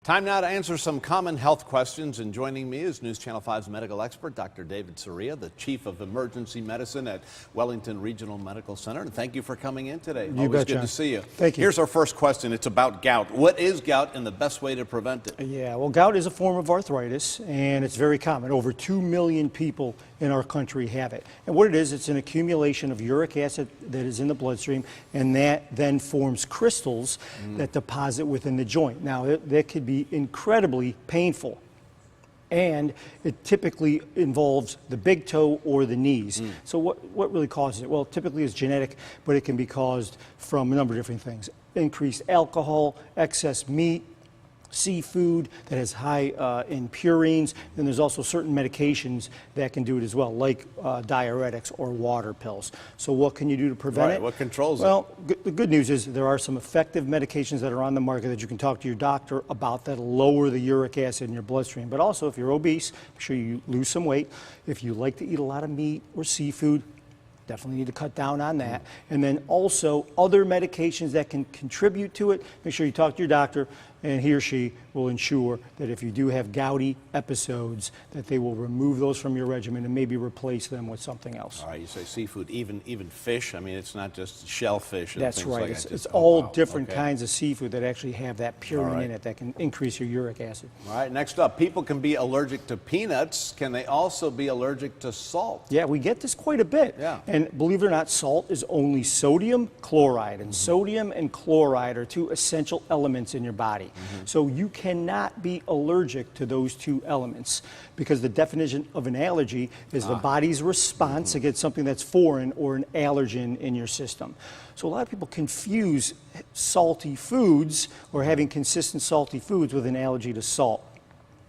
Time now to answer some common health questions, and joining me is News Channel 5's medical expert, Dr. David Soria, the Chief of Emergency Medicine at Wellington Regional Medical Center. And thank you for coming in today. You Always bet, good John. to see you. Thank you. Here's our first question. It's about gout. What is gout and the best way to prevent it? Yeah, well, gout is a form of arthritis, and it's very common. Over 2 million people in our country have it. And what it is, it's an accumulation of uric acid that is in the bloodstream, and that then forms crystals that deposit within the joint. Now, that could be incredibly painful, and it typically involves the big toe or the knees. So what really causes it? Well, typically it's genetic, but it can be caused from a number of different things. Increased alcohol, excess meat, seafood that has high in purines. Then there's also certain medications that can do it as well, like diuretics or water pills. So what can you do to prevent it? What controls it? Well, the good news is there are some effective medications that are on the market that you can talk to your doctor about that lower the uric acid in your bloodstream. But also, if you're obese, make sure you lose some weight. If you like to eat a lot of meat or seafood, definitely need to cut down on that. And then also other medications that can contribute to it, make sure you talk to your doctor, and he or she will ensure that if you do have gouty episodes, that they will remove those from your regimen and maybe replace them with something else. All right, you say seafood, even fish? I mean, it's not just shellfish and That's things right. like that. It's all wow. different Okay. kinds of seafood that actually have that purine in it that can increase your uric acid. All right, next up, people can be allergic to peanuts. Can they also be allergic to salt? Yeah, we get this quite a bit. Yeah. And believe it or not, salt is only sodium chloride, and sodium and chloride are two essential elements in your body. So you cannot be allergic to those two elements, because the definition of an allergy is the body's response against something that's foreign or an allergen in your system. So a lot of people confuse salty foods or having consistent salty foods with an allergy to salt.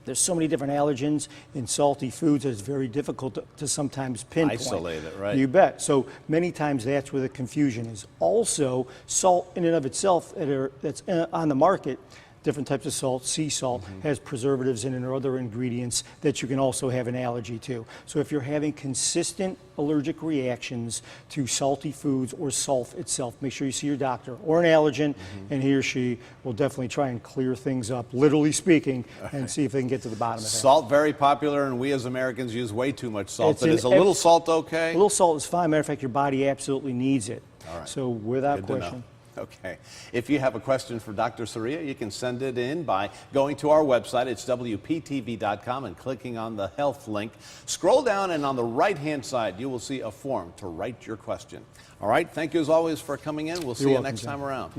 There's so many different allergens in salty foods that it's very difficult to sometimes pinpoint. Isolate it, right? You bet. So many times that's where the confusion is. Also, salt in and of itself that's on the market, different types of salt, sea salt, has preservatives in it or other ingredients that you can also have an allergy to. So if you're having consistent allergic reactions to salty foods or salt itself, make sure you see your doctor or an allergen, and he or she will definitely try and clear things up, literally speaking, and see if they can get to the bottom of that. Salt, very popular, and we as Americans use way too much salt. It's But is a little salt okay? A little salt is fine. Matter of fact, your body absolutely needs it. All right. So without Good to know. question. Okay. If you have a question for Dr. Soria, you can send it in by going to our website. It's WPTV.com and clicking on the health link. Scroll down, and on the right-hand side, you will see a form to write your question. All right. Thank you as always for coming in. We'll see you welcome, next John. time around.